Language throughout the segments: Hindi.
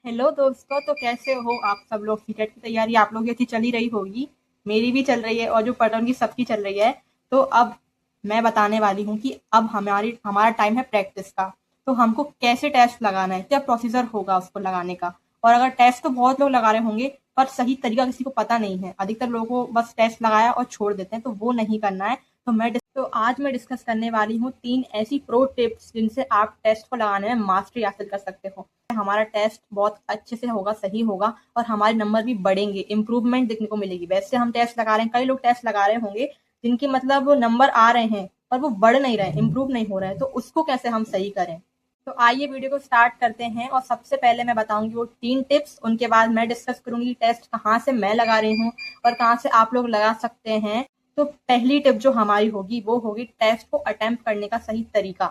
हेलो दोस्तों, तो कैसे हो आप सब लोग। सीटेट की तैयारी आप लोग की अच्छी चल ही रही होगी। मेरी भी चल रही है और जो पढ़ रही उनकी सबकी चल रही है। तो अब मैं बताने वाली हूँ कि अब हमारा टाइम है प्रैक्टिस का। तो हमको कैसे टेस्ट लगाना है, क्या प्रोसीजर होगा उसको लगाने का। और अगर टेस्ट तो बहुत लोग लगा रहे होंगे, पर सही तरीका किसी को पता नहीं है। अधिकतर लोगों को बस टेस्ट लगाया और छोड़ देते हैं, तो वो नहीं करना है। तो आज मैं डिस्कस करने वाली हूँ 3 ऐसी प्रो टिप्स जिनसे आप टेस्ट को लगाने में मास्टरी हासिल कर सकते हो। हमारा टेस्ट बहुत अच्छे से होगा, सही होगा और हमारे नंबर भी बढ़ेंगे, इंप्रूवमेंट देखने को मिलेगी। वैसे हम टेस्ट लगा रहे हैं, कई लोग टेस्ट लगा रहे होंगे जिनके मतलब नंबर आ रहे हैं पर वो बढ़ नहीं रहे, इंप्रूव नहीं हो रहे हैं। तो उसको कैसे हम सही करें। तो आइए वीडियो को स्टार्ट करते हैं। और सबसे पहले मैं बताऊंगी वो 3 टिप्स। उनके बाद मैं डिस्कस करूंगी टेस्ट कहाँ से मैं लगा रही हूँ और कहाँ से आप लोग लगा सकते हैं। तो पहली टिप जो हमारी होगी वो होगी टेस्ट को अटेम्प्ट करने का सही तरीका।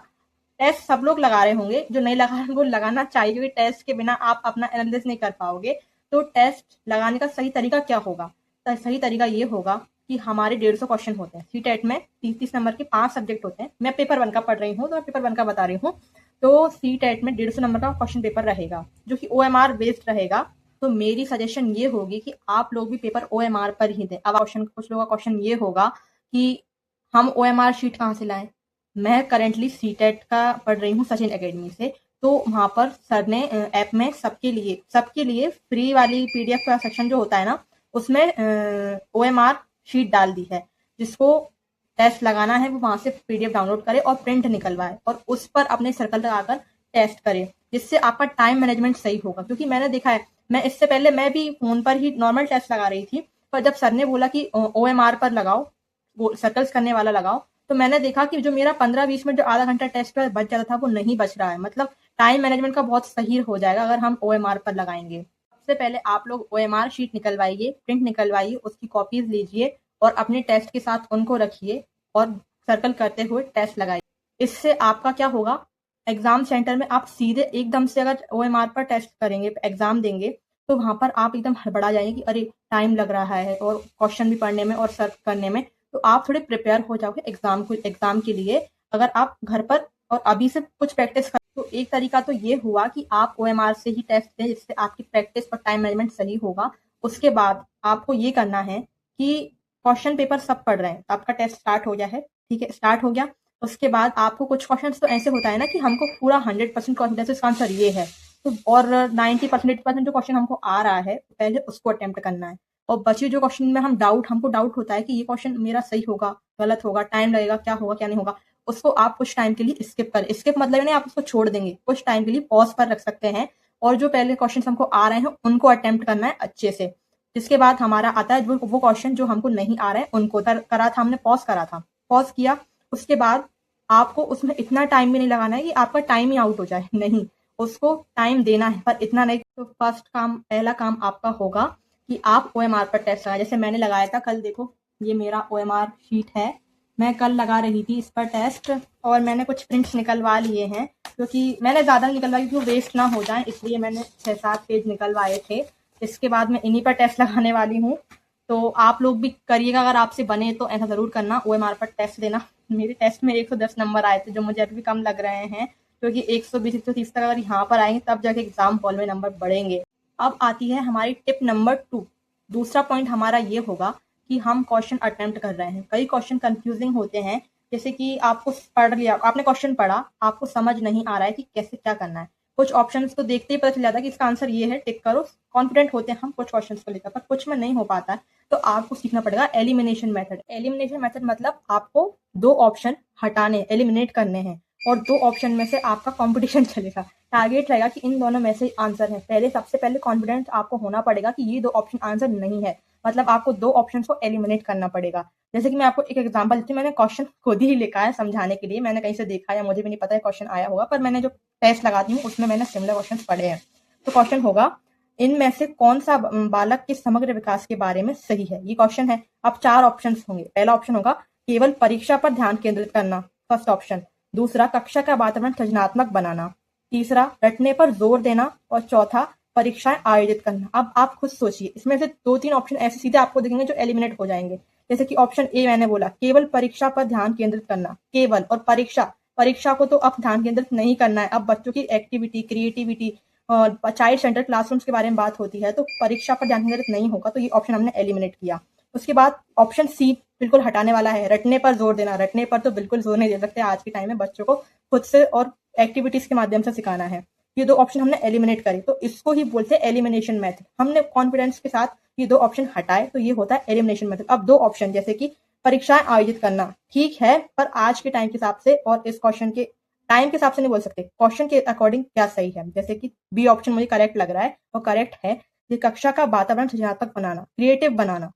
टेस्ट सब लोग लगा रहे होंगे, जो नहीं लगा रहे हैं वो लगाना चाहिए, क्योंकि टेस्ट के बिना आप अपना एनालिसिस नहीं कर पाओगे। तो टेस्ट लगाने का सही तरीका क्या होगा। तो सही तरीका ये होगा कि हमारे 150 क्वेश्चन होते हैं सी टेट में। 30-30 नंबर के 5 सब्जेक्ट होते हैं। मैं पेपर 1 का पढ़ रही हूँ, तो मैं पेपर 1 का बता रही हूँ। तो सी टेट में 150 नंबर का क्वेश्चन पेपर रहेगा, जो कि OMR बेस्ड रहेगा। तो मेरी सजेशन ये होगी कि आप लोग भी पेपर OMR पर ही दें। अब क्वेश्चन, कुछ लोगों का क्वेश्चन ये होगा कि हम OMR शीट कहाँ से लाएं। मैं करेंटली सीटेट का पढ़ रही हूँ सचिन एकेडमी से। तो वहाँ पर सर ने ऐप में सबके लिए फ्री वाली PDF का सेक्शन जो होता है ना, उसमें OMR शीट डाल दी है। जिसको टेस्ट लगाना है वो वहां से PDF डाउनलोड करे और प्रिंट निकलवाए और उस पर अपने सर्कल लगाकर टेस्ट करे, जिससे आपका टाइम मैनेजमेंट सही होगा। क्योंकि मैंने देखा है, मैं इससे पहले मैं भी फोन पर ही नॉर्मल टेस्ट लगा रही थी, पर जब सर ने बोला कि OMR पर लगाओ, वो सर्कल्स करने वाला लगाओ, तो मैंने देखा कि जो मेरा 15-20 मिनट जो आधा घंटा टेस्ट पर बच जाता था वो नहीं बच रहा है। मतलब टाइम मैनेजमेंट का बहुत सही हो जाएगा अगर हम OMR पर लगाएंगे। सबसे पहले आप लोग OMR शीट निकलवाइए, प्रिंट निकलवाइए, उसकी कॉपीज लीजिए और अपने टेस्ट के साथ उनको रखिए और सर्कल करते हुए टेस्ट लगाइए। इससे आपका क्या होगा, एग्जाम सेंटर में आप सीधे एकदम से अगर OMR पर टेस्ट करेंगे, एग्जाम देंगे, तो वहां पर आप एकदम हड़बड़ा जाएंगे कि अरे टाइम लग रहा है और क्वेश्चन भी पढ़ने में और सर्व करने में। तो आप थोड़े प्रिपेयर हो जाओगे एग्जाम के लिए, अगर आप घर पर और अभी से कुछ प्रैक्टिस कर। तो एक तरीका तो ये हुआ कि आप OMR से ही टेस्ट दें, जिससे आपकी प्रैक्टिस और टाइम मैनेजमेंट सही होगा। उसके बाद आपको ये करना है कि क्वेश्चन पेपर सब पढ़ रहे हैं, आपका टेस्ट स्टार्ट हो गया है, ठीक है, स्टार्ट हो गया। उसके बाद आपको कुछ क्वेश्चन तो ऐसे होता है ना कि हमको पूरा 100% कॉन्फिडेंस इसका आंसर ये है, तो और 90% जो क्वेश्चन हमको आ रहा है पहले उसको अटेम्प्ट करना है। और बची जो क्वेश्चन में हमको डाउट होता है कि ये क्वेश्चन मेरा सही होगा, गलत होगा, टाइम लगेगा, क्या होगा क्या नहीं होगा, उसको आप कुछ टाइम के लिए स्किप मतलब नहीं आप उसको छोड़ देंगे, कुछ टाइम के लिए पॉज पर रख सकते हैं। और जो पहले क्वेश्चन हमको आ रहे हैं उनको अटेम्प्ट करना है अच्छे से। जिसके बाद हमारा आता है वो क्वेश्चन जो हमको नहीं आ रहे हैं उनको करा था हमने, पॉज किया। उसके बाद आपको उसमें इतना टाइम भी नहीं लगाना है कि आपका टाइम ही आउट हो जाए, नहीं, उसको टाइम देना है पर इतना नहीं। तो पहला काम आपका होगा कि आप OMR पर टेस्ट लगाएं। जैसे मैंने लगाया था कल, देखो ये मेरा OMR शीट है, मैं कल लगा रही थी इस पर टेस्ट। और मैंने कुछ प्रिंट्स निकलवा लिए हैं, क्योंकि मैंने ज़्यादा निकलवाई क्योंकि वेस्ट ना हो जाए, इसलिए मैंने 6-7 पेज निकलवाए थे। इसके बाद मैं इन्हीं पर टेस्ट लगाने वाली हूँ। तो आप लोग भी करिएगा, अगर आपसे बने तो ऐसा ज़रूर करना, OMR पर टेस्ट देना। मेरे टेस्ट में 110 नंबर आए थे, जो मुझे अभी भी कम लग रहे हैं, क्योंकि 120-130 तक अगर यहाँ पर आएंगे तब जाके एग्जाम हॉल में नंबर बढ़ेंगे। अब आती है हमारी टिप नंबर 2। दूसरा पॉइंट हमारा ये होगा कि हम क्वेश्चन अटेम्प्ट कर रहे हैं। कई क्वेश्चन कंफ्यूजिंग होते हैं, जैसे कि आपको पढ़ लिया, आपने क्वेश्चन पढ़ा, आपको समझ नहीं आ रहा है कि कैसे क्या करना है। कुछ ऑप्शंस तो देखते ही पता चल जाता है कि इसका आंसर ये है, टिक करो। कॉन्फिडेंट होते हैं हम कुछ क्वेश्चंस को लेकर, पर कुछ में नहीं हो पाता है। तो आपको सीखना पड़ेगा एलिमिनेशन मेथड। एलिमिनेशन मेथड मतलब आपको 2 ऑप्शन हटाने, एलिमिनेट करने हैं, और 2 ऑप्शन में से आपका कंपटीशन चलेगा। टारगेट रहेगा कि इन दोनों में से आंसर है। सबसे पहले कॉन्फिडेंस आपको होना पड़ेगा कि ये 2 ऑप्शन आंसर नहीं है। मतलब आपको 2 ऑप्शन को एलिमिनेट करना पड़ेगा। जैसे कि मैं आपको एक एग्जांपल देती हूँ, मैंने क्वेश्चन खुद ही लिखा है समझाने के लिए, मैंने कहीं से देखा या मुझे भी नहीं पता है क्वेश्चन आया होगा, पर मैंने जो टेस्ट लगाती हूँ उसमें मैंने सिमिलर क्वेश्चन पढ़े हैं। तो क्वेश्चन होगा, इनमें से कौन सा बालक के समग्र विकास के बारे में सही है, ये क्वेश्चन है। अब 4 ऑप्शन होंगे। पहला ऑप्शन होगा केवल परीक्षा पर ध्यान केंद्रित करना, फर्स्ट ऑप्शन। दूसरा, कक्षा का वातावरण सृजनात्मक बनाना। तीसरा, रटने पर जोर देना। और चौथा, परीक्षाएं आयोजित करना। अब आप खुद सोचिए, इसमें से 2-3 ऑप्शन ऐसे सीधे आपको दिखेंगे जो एलिमिनेट हो जाएंगे। जैसे कि ऑप्शन ए मैंने बोला, केवल परीक्षा पर ध्यान केंद्रित करना, केवल। और परीक्षा को तो अब ध्यान केंद्रित नहीं करना है। अब बच्चों की activity, creativity child centre classrooms के बारे में बात होती है तो परीक्षा पर ध्यान केंद्रित नहीं होगा, तो ये ऑप्शन हमने एलिमिनेट किया। उसके बाद ऑप्शन सी बिल्कुल हटाने वाला है, रटने पर जोर देना। रटने पर तो बिल्कुल जोर नहीं दे सकते, आज के टाइम में बच्चों को खुद से और एक्टिविटीज के माध्यम से सिखाना है। ये 2 ऑप्शन हमने एलिमिनेट करे, तो इसको ही बोलते हैं एलिमिनेशन मेथड। हमने कॉन्फिडेंस के साथ ये 2 ऑप्शन हटाए, तो ये होता है एलिमिनेशन मेथड। अब 2 ऑप्शन जैसे कि परीक्षाएं आयोजित करना, ठीक है, पर आज के टाइम के हिसाब से और इस क्वेश्चन के टाइम के हिसाब से नहीं बोल सकते, क्वेश्चन के अकॉर्डिंग क्या सही है। जैसे कि बी ऑप्शन मुझे करेक्ट लग रहा है और करेक्ट है कि कक्षा का वातावरण सृजनात्मक बनाना, क्रिएटिव बनाना,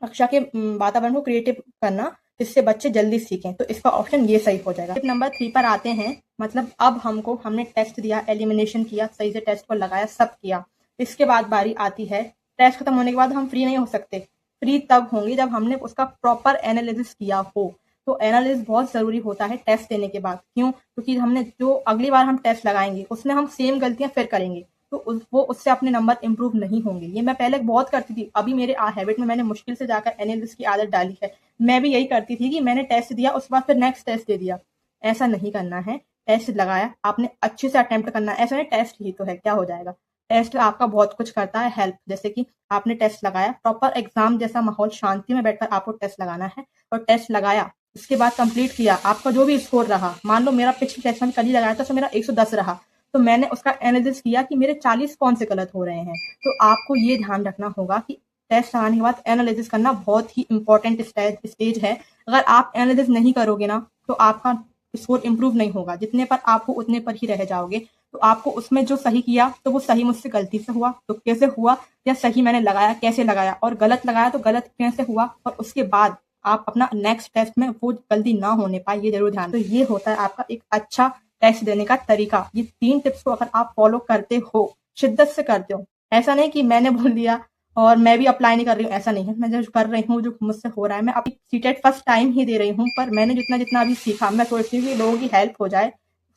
कक्षा के वातावरण को क्रिएटिव करना जिससे बच्चे जल्दी सीखें, तो इसका ऑप्शन ये सही हो जाएगा। टिप नंबर 3 पर आते हैं। मतलब अब हमने टेस्ट दिया, एलिमिनेशन किया, सही से टेस्ट को लगाया, सब किया। इसके बाद बारी आती है, टेस्ट खत्म होने के बाद हम फ्री नहीं हो सकते। फ्री तब होंगे जब हमने उसका प्रॉपर एनालिसिस किया हो। तो एनालिसिस बहुत जरूरी होता है टेस्ट देने के बाद। क्यों? क्योंकि हमने जो अगली बार हम टेस्ट लगाएंगे उसमें हम सेम गलतियां फिर करेंगे, तो वो उससे अपने नंबर इंप्रूव नहीं होंगे। ये मैं पहले बहुत करती थी, अभी मेरे हैबिट में मैंने मुश्किल से जाकर एनालिसिस की आदत डाली है। मैं भी यही करती थी कि मैंने टेस्ट दिया उसके बाद फिर नेक्स्ट टेस्ट दे दिया। ऐसा नहीं करना है। टेस्ट लगाया, आपने अच्छे से अटेम्प्ट करना है। ऐसा नहीं टेस्ट ही तो है, क्या हो जाएगा। टेस्ट आपका बहुत कुछ करता है हेल्प, जैसे कि आपने टेस्ट लगाया, प्रॉपर एग्जाम जैसा माहौल, शांति में बैठकर आपको टेस्ट लगाना है और टेस्ट लगाया, उसके बाद कंप्लीट किया, आपका जो भी स्कोर रहा, मान लो मेरा पिछले टेस्ट में कल ही लगाया था तो मेरा 110 रहा, तो मैंने उसका एनालिसिस किया कि मेरे 40 कौन से गलत हो रहे हैं। तो आपको ये ध्यान रखना होगा कि टेस्ट लगाने के बाद एनालिसिस करना बहुत ही इंपॉर्टेंट स्टेज है। अगर आप एनालिसिस नहीं करोगे ना तो आपका स्कोर इंप्रूव नहीं होगा, जितने पर आप हो उतने पर ही रह जाओगे। तो आपको उसमें जो सही किया तो वो सही मुझसे गलती से हुआ तो कैसे हुआ, या सही मैंने लगाया कैसे लगाया, और गलत लगाया तो गलत कैसे हुआ, और उसके बाद आप अपना नेक्स्ट टेस्ट में वो गलती ना होने पाए, ये जरूर ध्यान। तो ये होता है आपका एक अच्छा टेस्ट देने का तरीका। ये 3 टिप्स को अगर आप फॉलो करते हो, शिद्दत से करते हो, ऐसा नहीं कि मैंने बोल दिया और मैं भी अप्लाई नहीं कर रही हूँ, ऐसा नहीं है। मैं जो कर रही हूँ, जो मुझसे हो रहा है, मैं अभी सीटेट फर्स्ट टाइम ही दे रही हूँ, पर मैंने जितना जितना अभी सीखा, मैं सोचती हूँ कि लोगों की हेल्प हो जाए,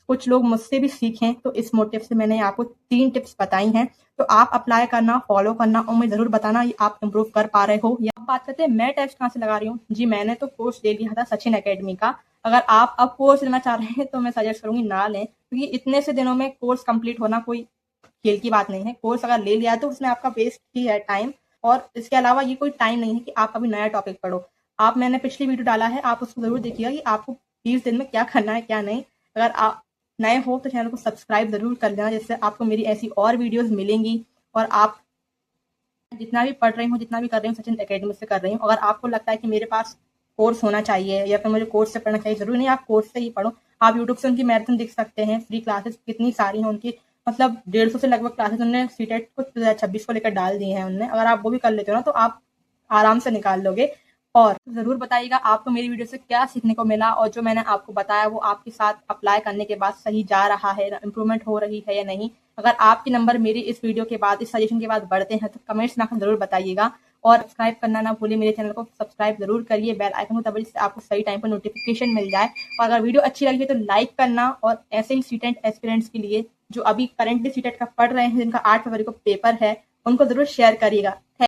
कुछ लोग मुझसे भी सीखें, तो इस मोटिव से मैंने आपको 3 टिप्स बताई हैं। तो आप अप्लाई करना, फॉलो करना और मुझे जरूर बताना ये आप इम्प्रूव कर पा रहे हो। या बात करते हैं मैं टेस्ट कहाँ से लगा रही हूँ। जी, मैंने तो कोर्स ले लिया था सचिन एकेडमी का। अगर आप अब कोर्स लेना चाह रहे हैं तो मैं सजेस्ट करूंगी ना लें, क्योंकि इतने से दिनों में कोर्स कंप्लीट होना कोई खेल की बात नहीं है। कोर्स अगर ले लिया तो उसमें आपका वेस्ट ही है टाइम, और इसके अलावा ये कोई टाइम नहीं है कि आप अभी नया टॉपिक पढ़ो। मैंने पिछली वीडियो डाला है, आप उसको जरूर देखिएगा कि आपको 20 दिन में क्या करना है क्या नहीं। अगर आप नए हो तो चैनल को सब्सक्राइब जरूर कर लेना, जिससे आपको मेरी ऐसी और वीडियोस मिलेंगी। और आप जितना भी पढ़ रही हूँ, जितना भी कर रही हूँ, सचिन एकेडमी से कर रही हूँ। अगर आपको लगता है कि मेरे पास कोर्स होना चाहिए या फिर मुझे कोर्स से पढ़ना चाहिए, जरूरी नहीं आप कोर्स से ही पढ़ो। आप यूट्यूब से उनकी मैराथन देख सकते हैं, फ्री क्लासेस कितनी सारी हैं उनकी, मतलब 150 से लगभग क्लासेस उन्होंने सीटेट को 2026 को लेकर डाल दिए हैं उन्होंने। अगर आप वो भी कर लेते हो ना तो आप आराम से निकाल लोगे। और जरूर बताइएगा आपको मेरी वीडियो से क्या सीखने को मिला, और जो मैंने आपको बताया वो आपके साथ अप्लाई करने के बाद सही जा रहा है, इंप्रूवमेंट हो रही है या नहीं। अगर आपके नंबर मेरी इस वीडियो के बाद, इस सजेशन के बाद बढ़ते हैं तो कमेंट्स ना जरूर बताइएगा। और सब्सक्राइब करना ना भूलिए, मेरे चैनल को सब्सक्राइब जरूर करिए, बेल आइकन को दबाइए जिससे आपको सही टाइम पर नोटिफिकेशन मिल जाए। और अगर वीडियो अच्छी लगी है तो लाइक करना, और ऐसे ही सीटेट एस्पिरेंट्स के लिए जो अभी करंटली सीटेट का पढ़ रहे हैं, जिनका 8 फरवरी को पेपर है, उनको जरूर शेयर करिएगा।